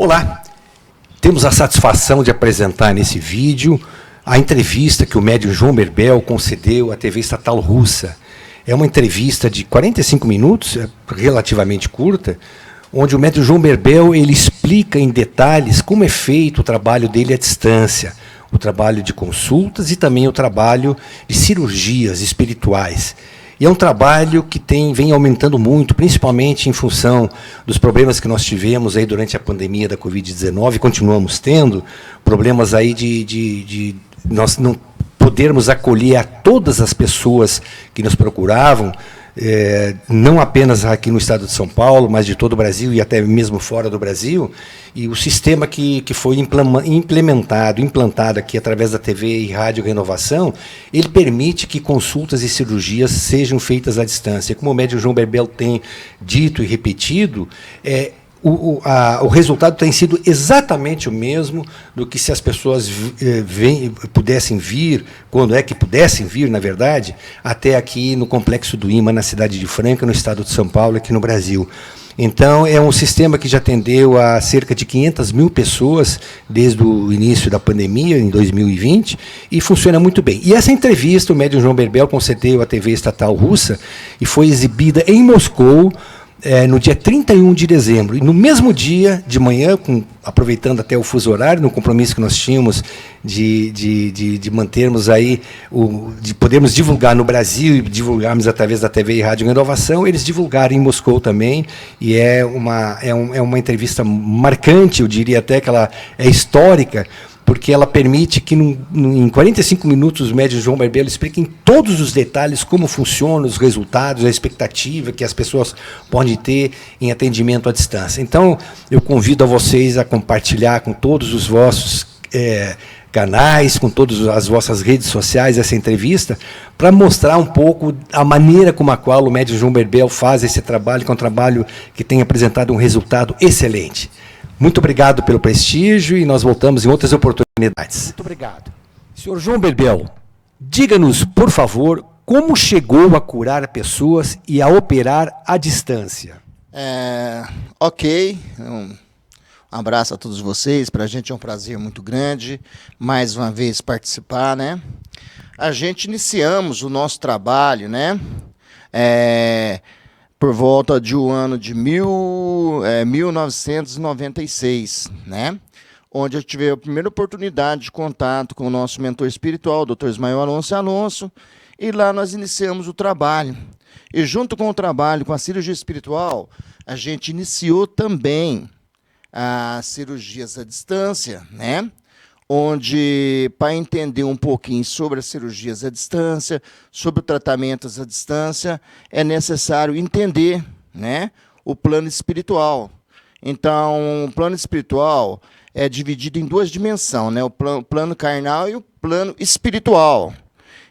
Olá, temos a satisfação de apresentar nesse vídeo a entrevista que o médium João Berbel concedeu à TV estatal russa. É uma entrevista de 45 minutos, relativamente curta, onde o médium João Berbel ele explica em detalhes como é feito o trabalho dele à distância, o trabalho de consultas e também o trabalho de cirurgias espirituais. E é um trabalho que vem aumentando muito, principalmente em função dos problemas que nós tivemos aí durante a pandemia da Covid-19, continuamos tendo, problemas aí de nós não podermos acolher a todas as pessoas que nos procuravam, não apenas aqui no estado de São Paulo, mas de todo o Brasil e até mesmo fora do Brasil, e o sistema que foi implantado aqui através da TV e Rádio Renovação, ele permite que consultas e cirurgias sejam feitas à distância. Como o médium João Berbel tem dito e repetido, o resultado tem sido exatamente o mesmo do que se as pessoas pudessem vir, quando é que pudessem vir, na verdade, até aqui no Complexo do IMA, na cidade de Franca, no estado de São Paulo, aqui no Brasil. Então, é um sistema que já atendeu a cerca de 500 mil pessoas desde o início da pandemia, em 2020, e funciona muito bem. E essa entrevista, o médium João Berbel concedeu à TV estatal russa e foi exibida em Moscou, no dia 31 de dezembro. E no mesmo dia, de manhã, aproveitando até o fuso horário, no compromisso que nós tínhamos de mantermos aí, de podermos divulgar no Brasil e divulgarmos através da TV e Rádio Renovação, eles divulgaram em Moscou também, e é uma entrevista marcante, eu diria até que ela é histórica, porque ela permite que, em 45 minutos, o médium João Berbel explique em todos os detalhes como funcionam os resultados, a expectativa que as pessoas podem ter em atendimento à distância. Então, eu convido a vocês a compartilhar com todos os vossos canais, com todas as vossas redes sociais, essa entrevista, para mostrar um pouco a maneira como a qual o médium João Berbel faz esse trabalho, que é um trabalho que tem apresentado um resultado excelente. Muito obrigado pelo prestígio e nós voltamos em outras oportunidades. Muito obrigado. Senhor João Berbel, diga-nos, por favor, como chegou a curar pessoas e a operar à distância? Ok. Um abraço a todos vocês. Para a gente é um prazer muito grande, mais uma vez, participar, né? A gente iniciamos o nosso trabalho, né? Por volta de um ano de 1996, né? Onde eu tive a primeira oportunidade de contato com o nosso mentor espiritual, o Dr. Ismael Alonso, e lá nós iniciamos o trabalho. E junto com o trabalho, com a cirurgia espiritual, a gente iniciou também as cirurgias à distância, né? Onde, para entender um pouquinho sobre as cirurgias à distância, sobre tratamentos à distância, é necessário entender, né, o plano espiritual. Então, o plano espiritual é dividido em duas dimensões, né, o plano carnal e o plano espiritual.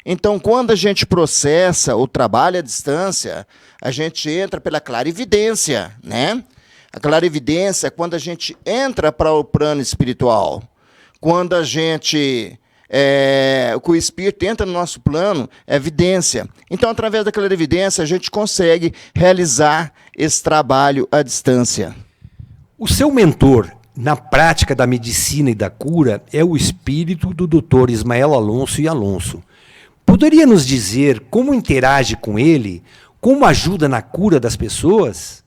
Então, quando a gente processa o trabalho à distância, a gente entra pela clarividência, né? A clarividência é quando a gente entra para o plano espiritual. Quando a gente, o espírito entra no nosso plano, é evidência. Então, através daquela evidência, a gente consegue realizar esse trabalho à distância. O seu mentor, na prática da medicina e da cura, é o espírito do Dr. Ismael Alonso e Alonso. Poderia nos dizer como interage com ele, como ajuda na cura das pessoas?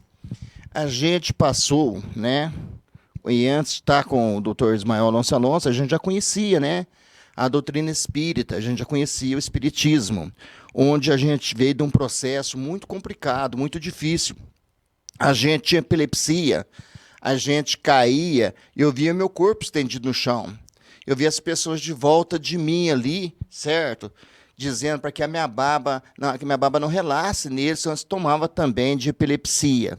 A gente passou, né? E antes de estar com o Dr. Ismael Alonso, a gente já conhecia, né, a doutrina espírita, a gente já conhecia o espiritismo, onde a gente veio de um processo muito complicado, muito difícil. A gente tinha epilepsia, a gente caía, e eu via meu corpo estendido no chão. Eu via as pessoas de volta de mim ali, certo? Dizendo para que a minha baba não relasse nele, senão se tomava também de epilepsia.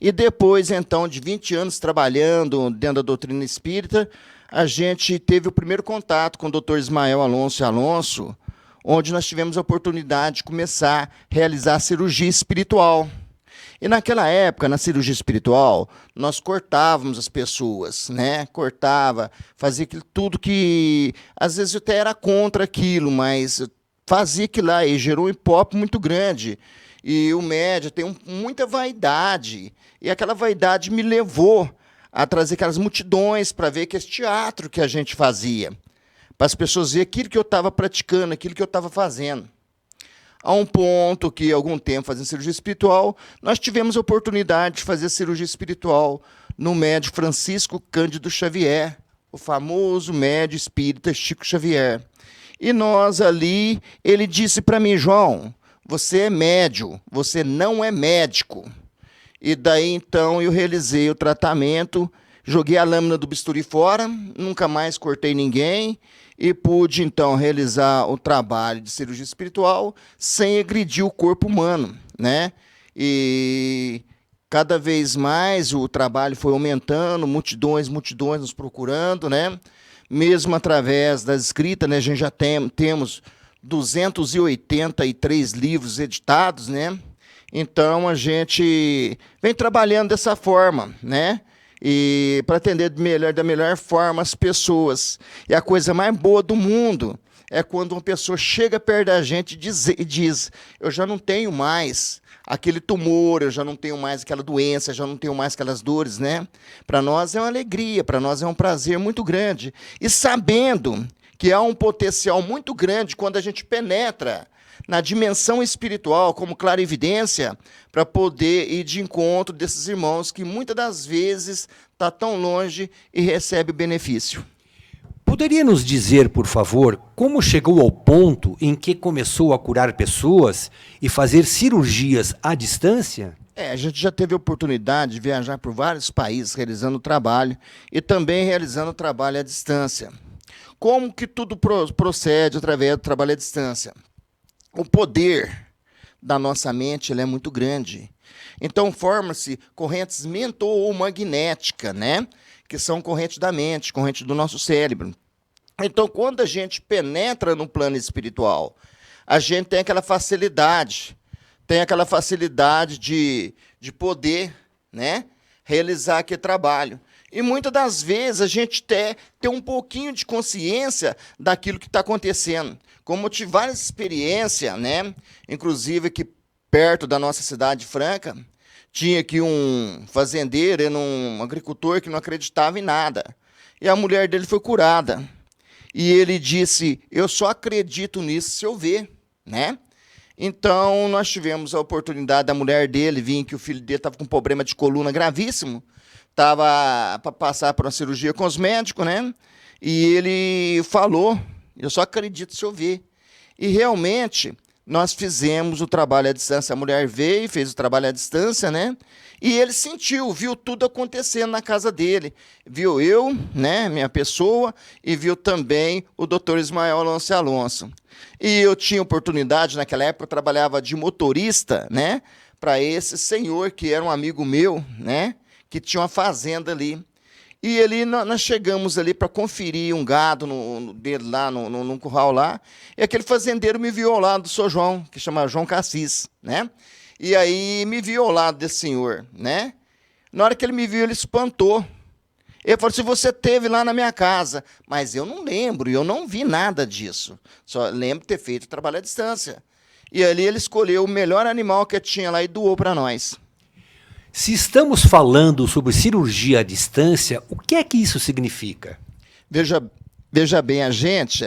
E depois, então, de 20 anos trabalhando dentro da doutrina espírita, a gente teve o primeiro contato com o Dr. Ismael Alonso, onde nós tivemos a oportunidade de começar a realizar a cirurgia espiritual. E naquela época, na cirurgia espiritual, nós cortávamos as pessoas, né? Fazia tudo que, às vezes, eu até era contra aquilo, mas fazia aquilo lá e gerou um hipócrita muito grande. E o médium tem muita vaidade, e aquela vaidade me levou a trazer aquelas multidões para ver aquele teatro que a gente fazia, para as pessoas verem aquilo que eu estava praticando, aquilo que eu estava fazendo. A um ponto que, há algum tempo, fazendo cirurgia espiritual, nós tivemos a oportunidade de fazer cirurgia espiritual no médium Francisco Cândido Xavier, o famoso médium espírita Chico Xavier. E nós ali, ele disse para mim: João, você é médium, você não é médico. E daí, então, eu realizei o tratamento, joguei a lâmina do bisturi fora, nunca mais cortei ninguém, e pude, então, realizar o trabalho de cirurgia espiritual sem agredir o corpo humano, né? E cada vez mais o trabalho foi aumentando, multidões nos procurando, né? Mesmo através da escrita, né? A gente já temos 283 livros editados, né? Então, a gente vem trabalhando dessa forma, né? E para atender da melhor forma as pessoas. E a coisa mais boa do mundo é quando uma pessoa chega perto da gente e diz: eu já não tenho mais aquele tumor, eu já não tenho mais aquela doença, eu já não tenho mais aquelas dores, né? Para nós é uma alegria, para nós é um prazer muito grande. E sabendo que há um potencial muito grande quando a gente penetra na dimensão espiritual, como clarividência, para poder ir de encontro desses irmãos que muitas das vezes está tão longe e recebe benefício. Poderia nos dizer, por favor, como chegou ao ponto em que começou a curar pessoas e fazer cirurgias à distância? A gente já teve a oportunidade de viajar por vários países realizando trabalho e também realizando trabalho à distância. Como que tudo procede através do trabalho à distância? O poder da nossa mente, ele é muito grande. Então, forma-se correntes mental ou magnéticas, né? Que são correntes da mente, correntes do nosso cérebro. Então, quando a gente penetra no plano espiritual, a gente tem aquela facilidade de poder, né? Realizar aquele trabalho. E muitas das vezes a gente tem um pouquinho de consciência daquilo que está acontecendo. Como eu tive várias experiências, né? Inclusive aqui perto da nossa cidade franca, tinha aqui um fazendeiro, um agricultor que não acreditava em nada. E a mulher dele foi curada. E ele disse: eu só acredito nisso se eu ver, né? Então, nós tivemos a oportunidade da mulher dele vir, que o filho dele estava com um problema de coluna gravíssimo, estava para passar por uma cirurgia com os médicos, né? E ele falou: eu só acredito se eu ver. E realmente nós fizemos o trabalho à distância. A mulher veio, fez o trabalho à distância, né? E ele sentiu, viu tudo acontecendo na casa dele. Viu eu, né, minha pessoa, e viu também o doutor Ismael Alonso. E eu tinha oportunidade, naquela época eu trabalhava de motorista, né, para esse senhor que era um amigo meu, né, que tinha uma fazenda ali. E ali nós chegamos ali para conferir um gado dele lá, num curral lá, e aquele fazendeiro me viu ao lado do seu João, que chama João Cassis, né? E aí me viu ao lado desse senhor, né? Na hora que ele me viu, ele espantou. Ele falou: se você esteve lá na minha casa. Mas eu não lembro, eu não vi nada disso. Só lembro de ter feito o trabalho à distância. E ali ele escolheu o melhor animal que tinha lá e doou para nós. Se estamos falando sobre cirurgia à distância, o que é que isso significa? Veja bem,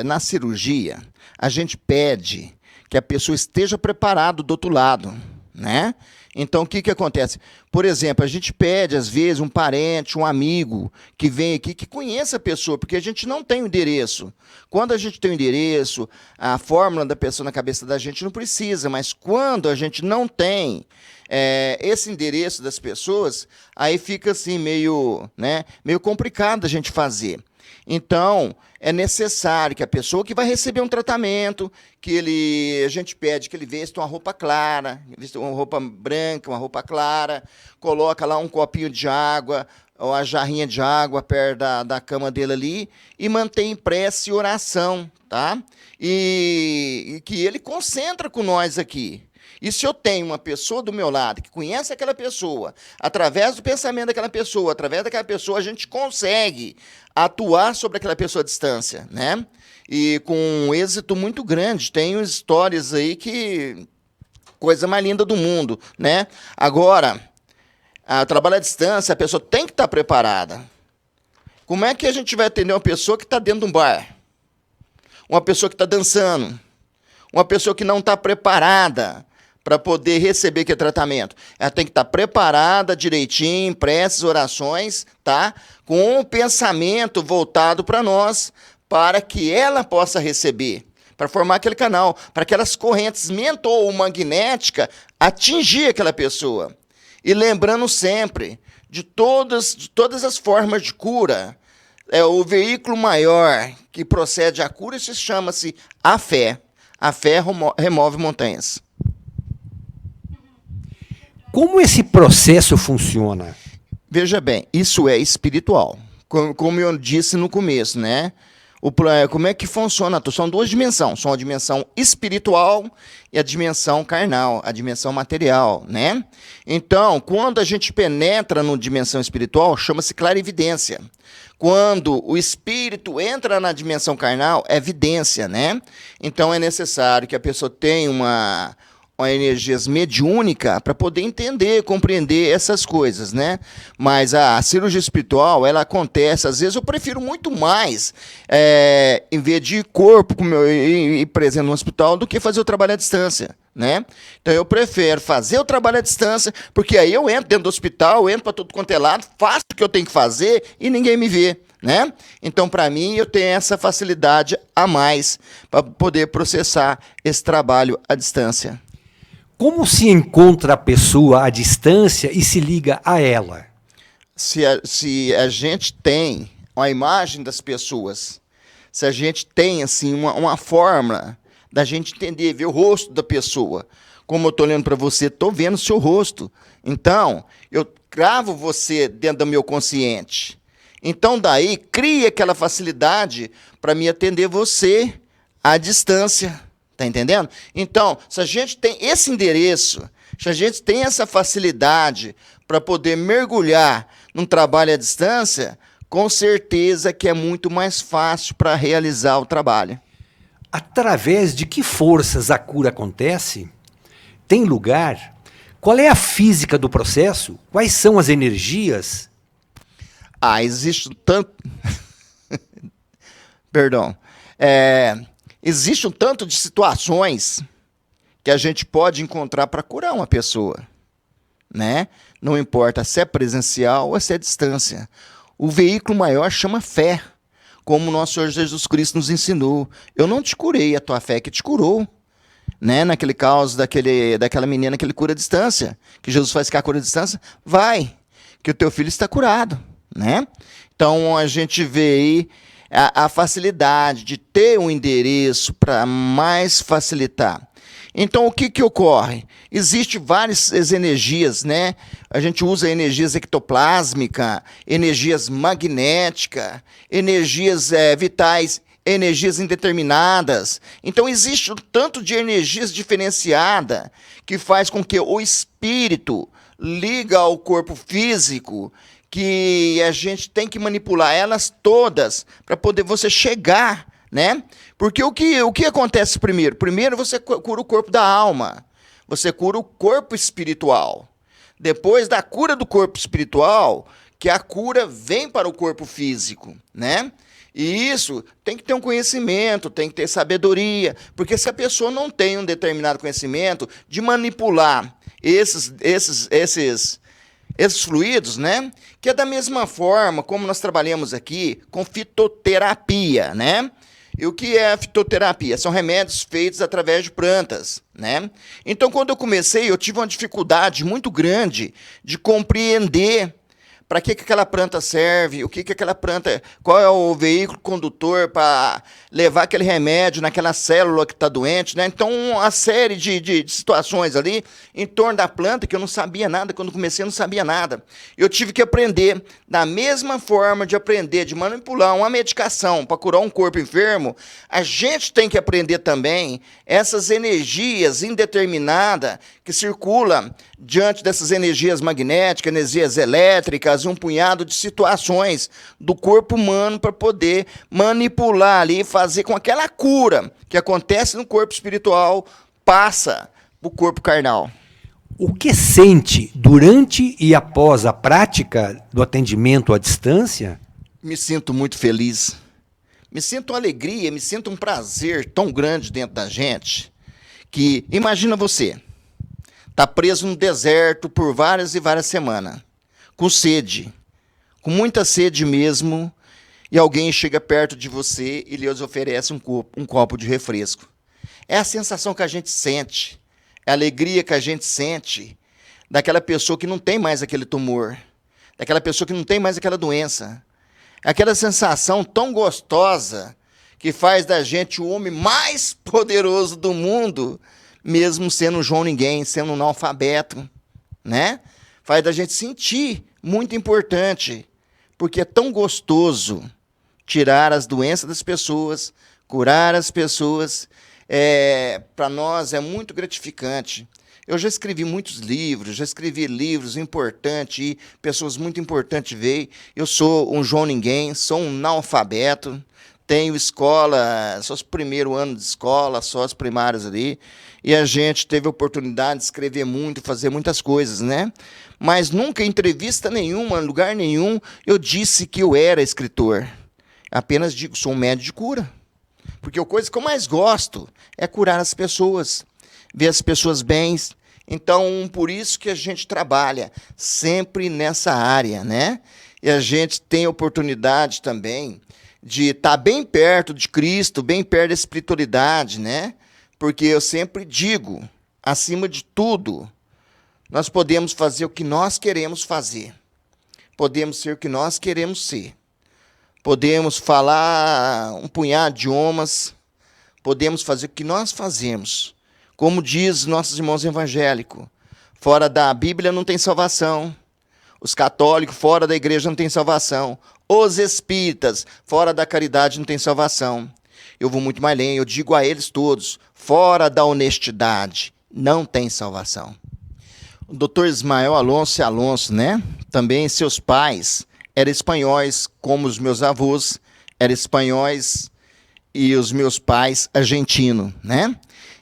na cirurgia, a gente pede que a pessoa esteja preparada do outro lado, né? Então, o que acontece? Por exemplo, a gente pede, às vezes, um parente, um amigo que vem aqui, que conheça a pessoa, porque a gente não tem o endereço. Quando a gente tem o endereço, a fórmula da pessoa na cabeça da gente não precisa, mas quando a gente não tem esse endereço das pessoas, aí fica assim meio complicado a gente fazer. Então, é necessário que a pessoa que vai receber um tratamento, a gente pede que ele vista uma roupa clara, vista uma roupa branca, uma roupa clara, coloca lá um copinho de água, ou a jarrinha de água perto da cama dele ali, e mantém prece e oração, tá? E que ele concentra com nós aqui. E se eu tenho uma pessoa do meu lado que conhece aquela pessoa, através do pensamento daquela pessoa, através daquela pessoa, a gente consegue atuar sobre aquela pessoa à distância, né? E com um êxito muito grande. Tenho histórias aí que... coisa mais linda do mundo, né? Agora, O trabalho à distância, a pessoa tem que estar preparada. Como é que a gente vai atender uma pessoa que está dentro de um bar? Uma pessoa que está dançando? Uma pessoa que não está preparada para poder receber aquele tratamento? Ela tem que estar preparada direitinho, preces, orações, tá? Com o pensamento voltado para nós, para que ela possa receber, para formar aquele canal, para aquelas correntes mental ou magnéticas atingir aquela pessoa. E lembrando sempre de todas as formas de cura, o veículo maior que procede à cura se chama-se a fé. A fé remove montanhas. Como esse processo funciona? Veja bem, isso é espiritual. Como eu disse no começo, né? Como é que funciona? São duas dimensões. São a dimensão espiritual e a dimensão carnal, a dimensão material, né? Então, quando a gente penetra na dimensão espiritual, chama-se clarividência. Quando o espírito entra na dimensão carnal, é vidência, né? Então, é necessário que a pessoa tenha uma energia mediúnica para poder entender, compreender essas coisas, né? Mas a cirurgia espiritual, ela acontece, às vezes eu prefiro muito mais, em vez de ir corpo ir presente no hospital, do que fazer o trabalho à distância, né? Então eu prefiro fazer o trabalho à distância, porque aí eu entro dentro do hospital, entro para tudo quanto é lado, faço o que eu tenho que fazer e ninguém me vê, né? Então, para mim, eu tenho essa facilidade a mais para poder processar esse trabalho à distância. Como se encontra a pessoa à distância e se liga a ela? Se a gente tem a imagem das pessoas, se a gente tem assim, uma forma da gente entender, ver o rosto da pessoa. Como eu estou olhando para você, estou vendo o seu rosto. Então, eu gravo você dentro do meu consciente. Então, daí, cria aquela facilidade para me atender você à distância. Tá entendendo? Então, se a gente tem esse endereço, se a gente tem essa facilidade para poder mergulhar num trabalho à distância, com certeza que é muito mais fácil para realizar o trabalho. Através de que forças a cura acontece? Tem lugar? Qual é a física do processo? Quais são as energias? Existe tanto... Perdão. Existe um tanto de situações que a gente pode encontrar para curar uma pessoa, né? Não importa se é presencial ou se é distância. O veículo maior chama fé, como o nosso Senhor Jesus Cristo nos ensinou. Eu não te curei, a tua fé que te curou. Né? Naquele caso daquela menina que ele cura à distância, que Jesus faz ficar a cura à distância, vai, que o teu filho está curado, né? Então a gente vê aí a facilidade de ter um endereço para mais facilitar. Então, o que ocorre? Existem várias energias, né? A gente usa energias ectoplásmicas, energias magnéticas, energias vitais, energias indeterminadas. Então, existe um tanto de energias diferenciadas que faz com que o espírito liga ao corpo físico, que a gente tem que manipular elas todas para poder você chegar, né? Porque o que acontece primeiro? Primeiro você cura o corpo da alma, você cura o corpo espiritual. Depois da cura do corpo espiritual, que a cura vem para o corpo físico, né? E isso tem que ter um conhecimento, tem que ter sabedoria, porque se a pessoa não tem um determinado conhecimento de manipular esses fluidos, né? Que é da mesma forma como nós trabalhamos aqui com fitoterapia, né? E o que é a fitoterapia? São remédios feitos através de plantas, né? Então, quando eu comecei, eu tive uma dificuldade muito grande de compreender para que aquela planta serve, o que aquela planta, qual é o veículo condutor para levar aquele remédio naquela célula que está doente, né? Então, uma série de situações ali em torno da planta que eu não sabia nada, quando comecei eu não sabia nada. Eu tive que aprender, da mesma forma de aprender, de manipular uma medicação para curar um corpo enfermo, a gente tem que aprender também essas energias indeterminadas que circulam diante dessas energias magnéticas, energias elétricas, um punhado de situações do corpo humano para poder manipular ali e fazer com aquela cura que acontece no corpo espiritual passa para o corpo carnal. O que sente durante e após a prática do atendimento à distância? Me sinto muito feliz. Me sinto uma alegria, me sinto um prazer tão grande dentro da gente que, imagina você, tá preso no deserto por várias e várias semanas, com sede, com muita sede mesmo, e alguém chega perto de você e lhes oferece um copo de refresco. É a sensação que a gente sente, é a alegria que a gente sente daquela pessoa que não tem mais aquele tumor, daquela pessoa que não tem mais aquela doença. Aquela sensação tão gostosa que faz da gente o homem mais poderoso do mundo, mesmo sendo João Ninguém, sendo um analfabeto, né? Faz da gente sentir muito importante, porque é tão gostoso tirar as doenças das pessoas, curar as pessoas. Para nós é muito gratificante. Eu já escrevi muitos livros, já escrevi livros importantes e pessoas muito importantes veio. Eu sou um João Ninguém, sou um analfabeto, tenho escola, só os primeiros anos de escola, só as primárias ali, e a gente teve a oportunidade de escrever muito, fazer muitas coisas, né? Mas nunca em entrevista nenhuma, em lugar nenhum, eu disse que eu era escritor. Apenas digo, sou um médico de cura. Porque a coisa que eu mais gosto é curar as pessoas, ver as pessoas bem. Então, por isso que a gente trabalha sempre nessa área, né? E a gente tem a oportunidade também de estar bem perto de Cristo, bem perto da espiritualidade, né? Porque eu sempre digo, acima de tudo, nós podemos fazer o que nós queremos fazer. Podemos ser o que nós queremos ser. Podemos falar um punhado de idiomas, podemos fazer o que nós fazemos. Como diz nossos irmãos evangélicos, fora da Bíblia não tem salvação. Os católicos fora da igreja não tem salvação. Os espíritas fora da caridade não tem salvação. Eu vou muito mais além, eu digo a eles todos, fora da honestidade não tem salvação. O doutor Ismael Alonso e Alonso, né? Também seus pais eram espanhóis, como os meus avós eram espanhóis e os meus pais argentinos, né?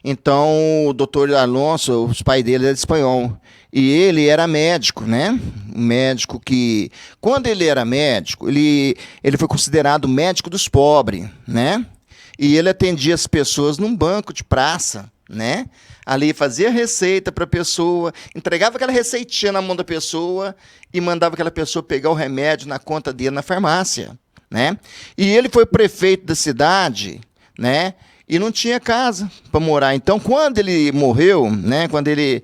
Então, o doutor Alonso, os pais dele eram espanhol. E ele era médico, né? Um médico que, quando ele era médico, ele foi considerado médico dos pobres, né? E ele atendia as pessoas num banco de praça, né? Ali fazia receita para a pessoa, entregava aquela receitinha na mão da pessoa e mandava aquela pessoa pegar o remédio na conta dele na farmácia, né? E ele foi prefeito da cidade, né? E não tinha casa para morar. Então, quando ele morreu, né? Quando ele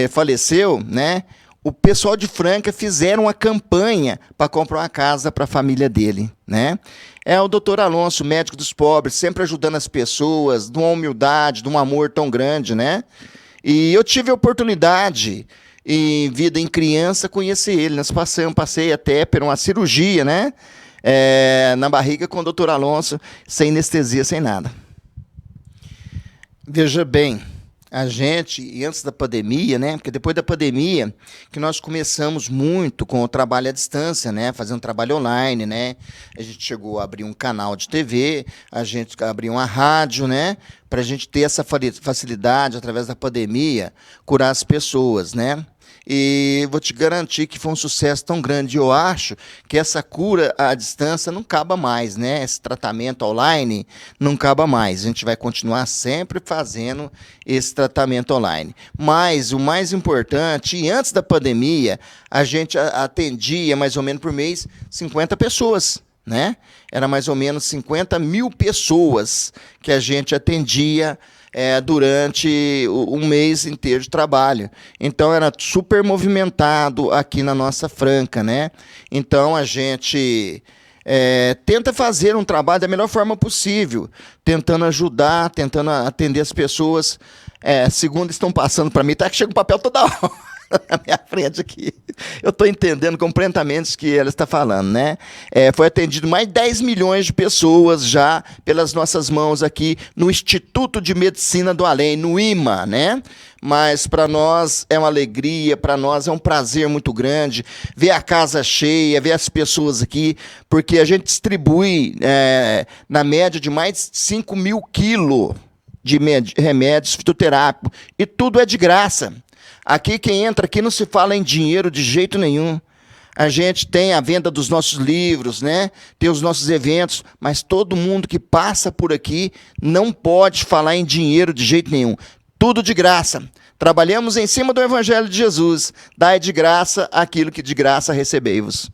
faleceu, né? O pessoal de Franca fizeram uma campanha para comprar uma casa para a família dele, né? É o doutor Alonso, médico dos pobres, sempre ajudando as pessoas, de uma humildade, de um amor tão grande, né? E eu tive a oportunidade, em vida em criança, conhecer ele. Nós passei até por uma cirurgia, né? Na barriga com o doutor Alonso, sem anestesia, sem nada. Veja bem, a gente, e antes da pandemia, né? Porque depois da pandemia, que nós começamos muito com o trabalho à distância, né? Fazendo trabalho online, né? A gente chegou a abrir um canal de TV, a gente abriu uma rádio, né? Para a gente ter essa facilidade, através da pandemia, curar as pessoas, né? E vou te garantir que foi um sucesso tão grande. Eu acho que essa cura à distância não acaba mais, né? Esse tratamento online não acaba mais. A gente vai continuar sempre fazendo esse tratamento online. Mas o mais importante, e antes da pandemia, a gente atendia mais ou menos por mês 50 pessoas, né? Era mais ou menos 50 mil pessoas que a gente atendia durante um mês inteiro de trabalho. Então, era super movimentado aqui na nossa Franca, né? Então, a gente tenta fazer um trabalho da melhor forma possível, tentando ajudar, tentando atender as pessoas. Segundo estão passando para mim, tá que chega um papel toda hora na minha frente aqui. Eu estou entendendo completamente o que ela está falando, né? Foi atendido mais de 10 milhões de pessoas já pelas nossas mãos aqui no Instituto de Medicina do Além, no IMA, né? Mas para nós é uma alegria, para nós é um prazer muito grande ver a casa cheia, ver as pessoas aqui, porque a gente distribui na média de mais de 5 mil quilos de remédios fitoterápicos, e tudo é de graça. Aqui quem entra aqui não se fala em dinheiro de jeito nenhum. A gente tem a venda dos nossos livros, né? Tem os nossos eventos, mas todo mundo que passa por aqui não pode falar em dinheiro de jeito nenhum. Tudo de graça. Trabalhamos em cima do Evangelho de Jesus. Dai de graça aquilo que de graça recebei-vos.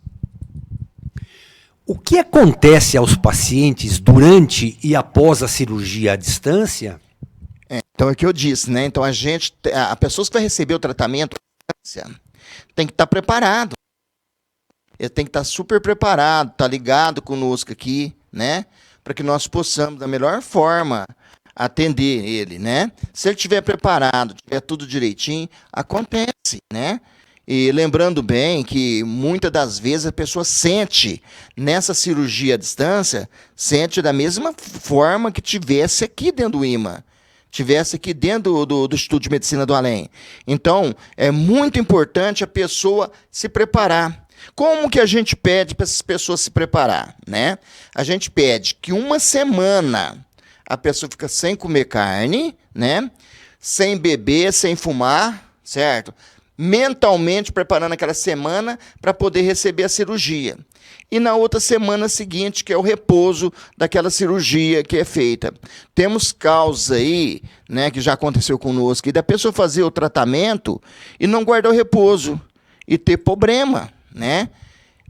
O que acontece aos pacientes durante e após a cirurgia à distância? Então é o que eu disse, né? Então a pessoa que vai receber o tratamento tem que estar preparado. Ele tem que estar super preparado, tá ligado conosco aqui, né? Para que nós possamos, da melhor forma, atender ele, né? Se ele estiver preparado, tiver tudo direitinho, acontece, né? E lembrando bem que muitas das vezes a pessoa sente nessa cirurgia à distância, sente da mesma forma que tivesse aqui dentro do IMA, tivesse aqui dentro do Instituto de Medicina do Além. Então, é muito importante a pessoa se preparar. Como que a gente pede para essas pessoas se preparar, né? A gente pede que uma semana a pessoa fica sem comer carne, né? Sem beber, sem fumar, certo? Mentalmente preparando aquela semana para poder receber a cirurgia. E na outra semana seguinte, que é o repouso daquela cirurgia que é feita. Temos casos aí, né, que já aconteceu conosco, e da pessoa fazer o tratamento e não guardar o repouso e ter problema, né?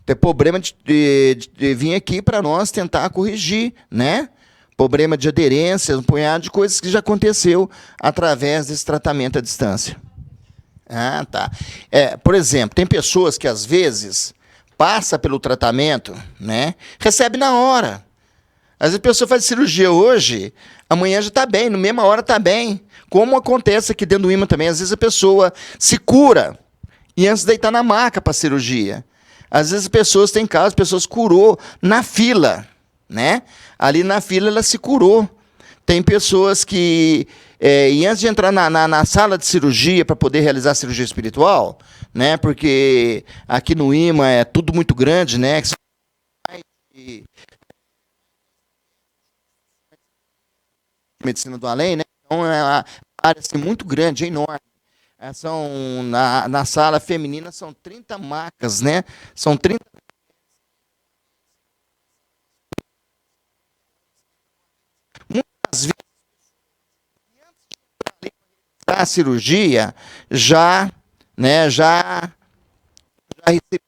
Ter problema de vir aqui para nós tentar corrigir, né? Problema de aderência, um punhado de coisas que já aconteceu através desse tratamento à distância. Ah, tá. Por exemplo, tem pessoas que às vezes passa pelo tratamento, né? Recebe na hora. Às vezes a pessoa faz cirurgia hoje, amanhã já está bem, na mesma hora está bem. Como acontece aqui dentro do IMA também, às vezes a pessoa se cura e antes de deitar na maca para a cirurgia. Às vezes tem casos, pessoas curou na fila, né? Ali na fila ela se curou. Tem pessoas que, e antes de entrar na sala de cirurgia para poder realizar a cirurgia espiritual, né? Porque aqui no IMA é tudo muito grande, né? Medicina do Além, né? Então é uma área assim, muito grande, é enorme. Na sala feminina são 30 macas, né? São 30. Muitas vezes, antes de realizar a cirurgia, já recebi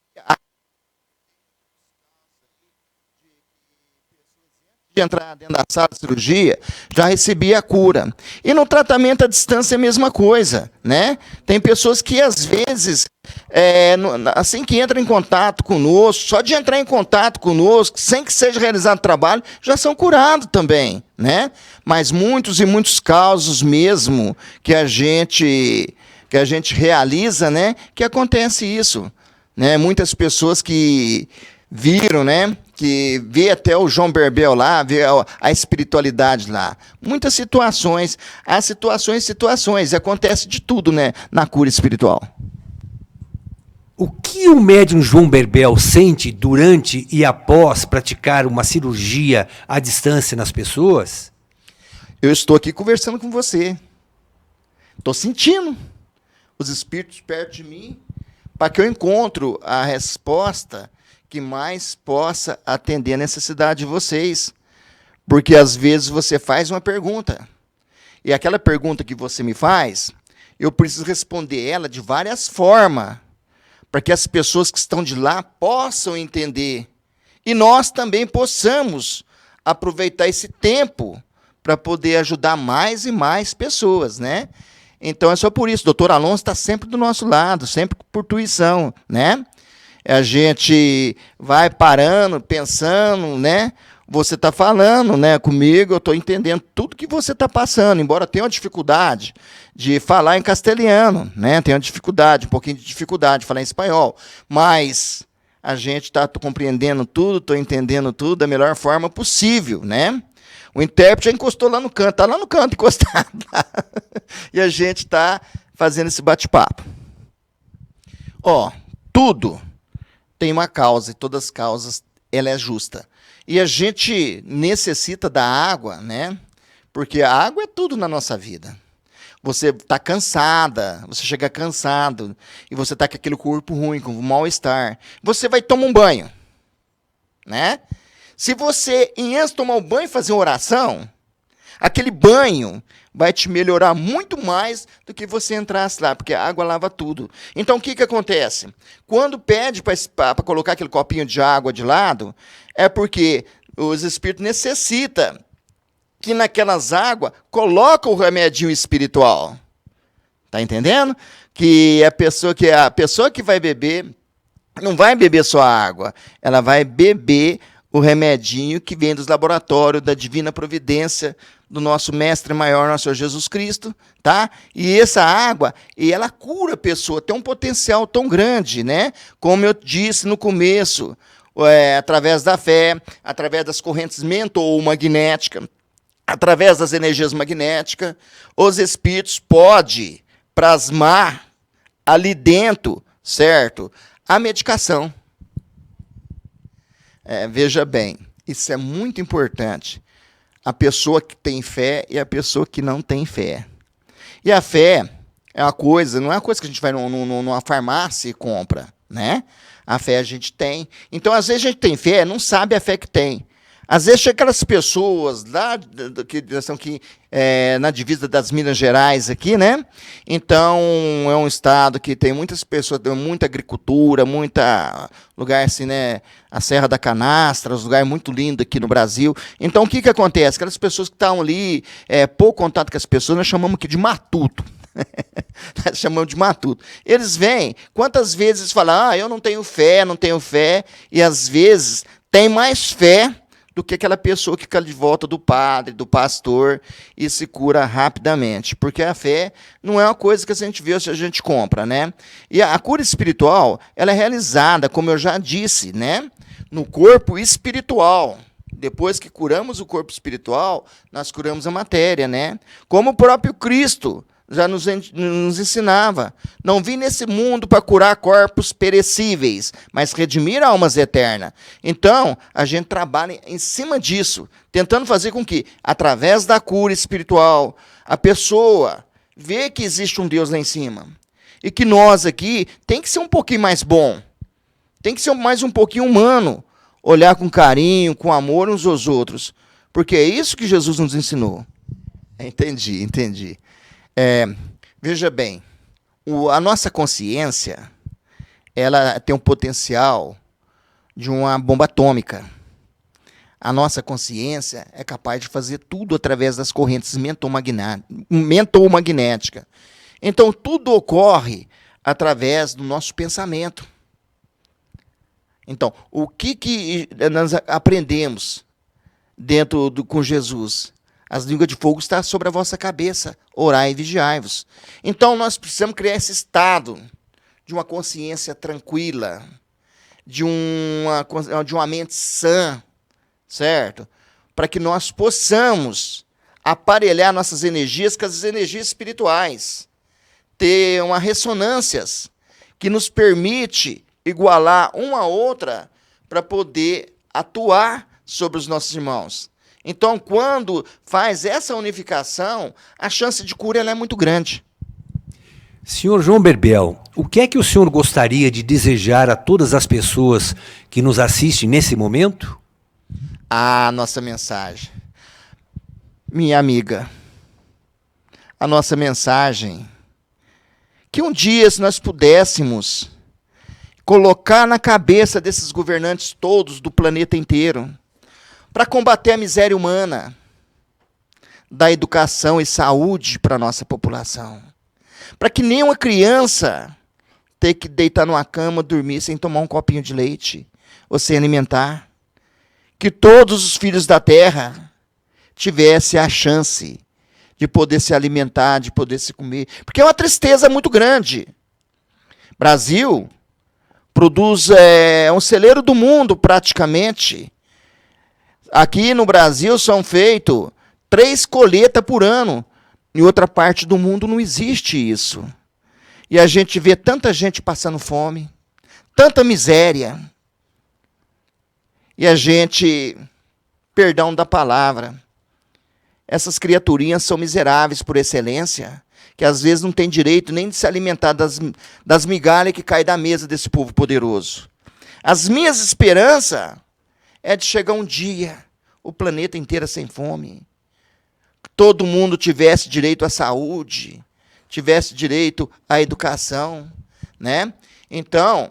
de entrar dentro da sala de cirurgia, já recebia a cura. E no tratamento à distância é a mesma coisa, né? Tem pessoas que, às vezes, assim que entram em contato conosco, só de entrar em contato conosco, sem que seja realizado trabalho, já são curados também, né? Mas muitos e muitos casos mesmo que a gente realiza, né? Que acontece isso, né? Muitas pessoas que viram, né? Que vê até o João Berbel lá, vê a espiritualidade lá. Muitas situações, há situações, acontece de tudo, né, na cura espiritual. O que o médium João Berbel sente durante e após praticar uma cirurgia à distância nas pessoas? Eu estou aqui conversando com você. Estou sentindo os espíritos perto de mim para que eu encontre a resposta que mais possa atender a necessidade de vocês. Porque, às vezes, você faz uma pergunta. E aquela pergunta que você me faz, eu preciso responder ela de várias formas, para que as pessoas que estão de lá possam entender. E nós também possamos aproveitar esse tempo para poder ajudar mais e mais pessoas, né? Então, é só por isso. O doutor Alonso está sempre do nosso lado, sempre por tuição, né? A gente vai parando, pensando, né? Você está falando, né, comigo, eu estou entendendo tudo que você está passando, embora tenha uma dificuldade de falar em castelhano, né? Tenha um pouquinho de dificuldade de falar em espanhol, mas a gente está compreendendo tudo, estou entendendo tudo da melhor forma possível, né? O intérprete já encostou lá no canto, está lá no canto encostado. E a gente está fazendo esse bate-papo. Tudo tem uma causa, e todas as causas, ela é justa. E a gente necessita da água, né? Porque a água é tudo na nossa vida. você está cansada, você chega cansado, e você está com aquele corpo ruim, com mal-estar, você vai tomar um banho, né? Se você, em antes de tomar o banho, fazer uma oração, aquele banho vai te melhorar muito mais do que você entrasse lá, porque a água lava tudo. Então, o que acontece? Quando pede para colocar aquele copinho de água de lado, é porque os espíritos necessitam que naquelas águas coloca o remedinho espiritual. Tá entendendo? Que a pessoa que vai beber não vai beber só a água, ela vai beber o remedinho que vem dos laboratórios da Divina Providência do nosso Mestre Maior, nosso Senhor Jesus Cristo, tá? E essa água, ela cura a pessoa, tem um potencial tão grande, né? Como eu disse no começo, através da fé, através das correntes mental-magnéticas, através das energias magnéticas, os espíritos podem plasmar ali dentro, certo? A medicação. Veja bem, isso é muito importante. A pessoa que tem fé e a pessoa que não tem fé. E a fé é uma coisa, não é uma coisa que a gente vai numa farmácia e compra, né? A fé a gente tem. Então, às vezes a gente tem fé, não sabe a fé que tem. Às vezes chega aquelas pessoas lá que estão aqui na divisa das Minas Gerais aqui, né? Então é um estado que tem muitas pessoas, tem muita agricultura, muita lugar assim, né? A Serra da Canastra, um lugar muito lindo aqui no Brasil. Então o que acontece? Aquelas pessoas que estão ali, pouco contato com as pessoas, nós chamamos aqui de matuto. Nós chamamos de matuto. Eles vêm, quantas vezes falam, eu não tenho fé, e às vezes tem mais fé do que aquela pessoa que fica de volta do padre, do pastor, e se cura rapidamente. Porque a fé não é uma coisa que a gente vê se a gente compra, né? E a cura espiritual, ela é realizada, como eu já disse, né? No corpo espiritual. Depois que curamos o corpo espiritual, nós curamos a matéria, né? Como o próprio Cristo já nos ensinava. Não vim nesse mundo para curar corpos perecíveis, mas redimir almas eternas. Então, a gente trabalha em cima disso, tentando fazer com que, através da cura espiritual, a pessoa vê que existe um Deus lá em cima. E que nós aqui tem que ser um pouquinho mais bom. Tem que ser mais um pouquinho humano. Olhar com carinho, com amor uns aos outros. Porque é isso que Jesus nos ensinou. Entendi. Veja bem, a nossa consciência, ela tem um potencial de uma bomba atômica. A nossa consciência é capaz de fazer tudo através das correntes mental-magnéticas. Então, tudo ocorre através do nosso pensamento. Então, o que nós aprendemos com Jesus? As línguas de fogo estão sobre a vossa cabeça. Orai e vigiai-vos. Então, nós precisamos criar esse estado de uma consciência tranquila, de uma mente sã, certo? Para que nós possamos aparelhar nossas energias com as energias espirituais. Ter uma ressonâncias que nos permite igualar uma a outra para poder atuar sobre os nossos irmãos. Então, quando faz essa unificação, a chance de cura ela é muito grande. Senhor João Berbel, o que é que o senhor gostaria de desejar a todas as pessoas que nos assistem nesse momento? Nossa mensagem. Minha amiga, a nossa mensagem, que um dia, se nós pudéssemos colocar na cabeça desses governantes todos do planeta inteiro, para combater a miséria humana, dar educação e saúde para a nossa população. Para que nenhuma criança tenha que deitar numa cama, dormir sem tomar um copinho de leite, ou sem alimentar. Que todos os filhos da terra tivessem a chance de poder se alimentar, de poder se comer. Porque é uma tristeza muito grande. Brasil produz um celeiro do mundo, praticamente. Aqui no Brasil são feitas 3 colheitas por ano. Em outra parte do mundo não existe isso. E a gente vê tanta gente passando fome, tanta miséria. E a gente, perdão da palavra, essas criaturinhas são miseráveis por excelência, que às vezes não tem direito nem de se alimentar das migalhas que caem da mesa desse povo poderoso. As minhas esperanças é de chegar um dia, o planeta inteiro sem fome, que todo mundo tivesse direito à saúde, tivesse direito à educação, né? Então,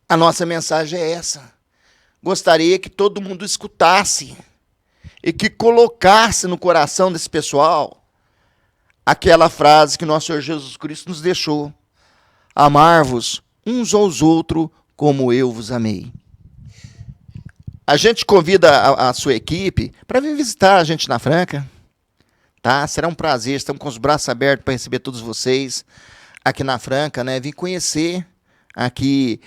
a nossa mensagem é essa. Gostaria que todo mundo escutasse e que colocasse no coração desse pessoal aquela frase que nosso Senhor Jesus Cristo nos deixou: amar-vos uns aos outros como eu vos amei. A gente convida a sua equipe para vir visitar a gente na Franca, tá? Será um prazer, estamos com os braços abertos para receber todos vocês aqui na Franca, né? Vim conhecer aqui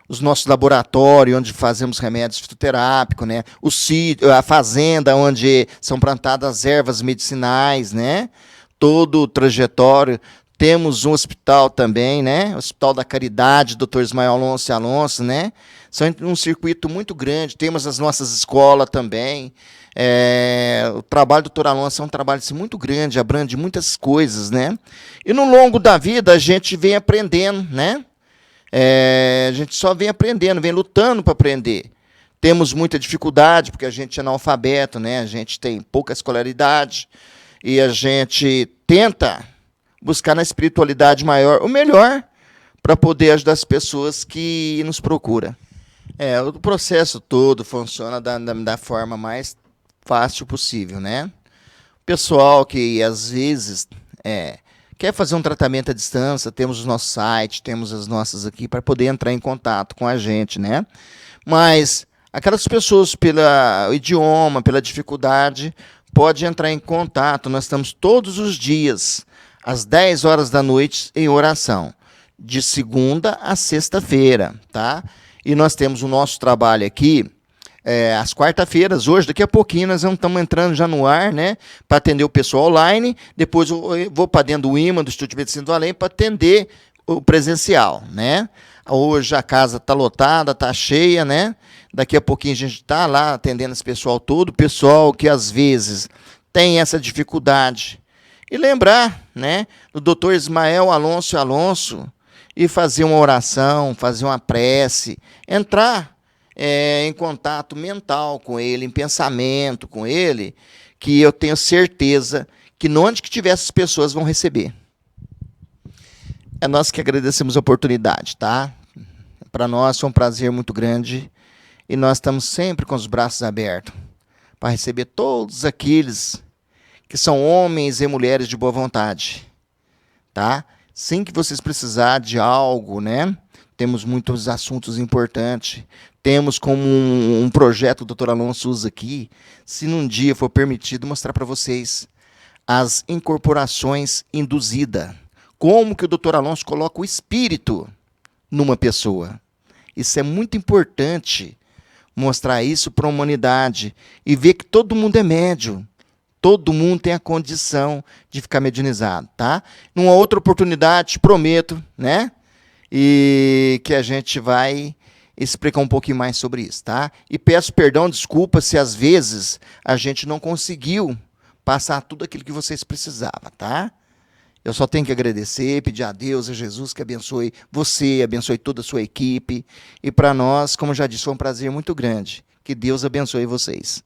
os nossos laboratórios, onde fazemos remédios fitoterápicos, né? O sítio, a fazenda, onde são plantadas as ervas medicinais, né? Todo o trajetório. Temos um hospital também, né? O Hospital da Caridade, Dr. Ismael Alonso e Alonso, né? São um circuito muito grande. Temos as nossas escolas também. O trabalho do Dr. Alonso é um trabalho assim, muito grande, abrange muitas coisas, né? E no longo da vida a gente vem aprendendo, né? A gente só vem aprendendo, vem lutando para aprender. Temos muita dificuldade, porque a gente é analfabeto, né? A gente tem pouca escolaridade e a gente tenta buscar na espiritualidade maior o melhor para poder ajudar as pessoas que nos procuram. O processo todo funciona da forma mais fácil possível, né? Pessoal que às vezes quer fazer um tratamento à distância, temos o nosso site, temos as nossas aqui para poder entrar em contato com a gente, né? Mas aquelas pessoas pelo idioma, pela dificuldade, pode entrar em contato. Nós estamos todos os dias às 10 horas da noite em oração, de segunda a sexta-feira, tá? E nós temos o nosso trabalho aqui às quarta-feiras. Hoje, daqui a pouquinho, nós estamos entrando já no ar, né, para atender o pessoal online. Depois eu vou para dentro do IMA, do Instituto de Medicina do Além, para atender o presencial, né? Hoje a casa está lotada, está cheia, né? Daqui a pouquinho a gente está lá atendendo esse pessoal todo, pessoal que às vezes tem essa dificuldade. E lembrar, né, do Dr. Ismael Alonso e Alonso, e fazer uma oração, fazer uma prece, entrar em contato mental com ele, em pensamento com ele, que eu tenho certeza que onde que tiver essas pessoas vão receber. Nós que agradecemos a oportunidade, tá? Para nós foi um prazer muito grande e nós estamos sempre com os braços abertos para receber todos aqueles que são homens e mulheres de boa vontade, tá? Sem que vocês precisarem de algo, né? Temos muitos assuntos importantes. Temos como um projeto que o Dr. Alonso usa aqui, se num dia for permitido, mostrar para vocês as incorporações induzidas. Como que o Dr. Alonso coloca o espírito numa pessoa. Isso é muito importante, mostrar isso para a humanidade e ver que todo mundo é médium. Todo mundo tem a condição de ficar mediunizado, tá? Numa outra oportunidade, te prometo, né? E que a gente vai explicar um pouquinho mais sobre isso, tá? E peço perdão, desculpa se às vezes a gente não conseguiu passar tudo aquilo que vocês precisavam, tá? Eu só tenho que agradecer, pedir a Deus, a Jesus, que abençoe você, abençoe toda a sua equipe. E para nós, como já disse, foi um prazer muito grande. Que Deus abençoe vocês.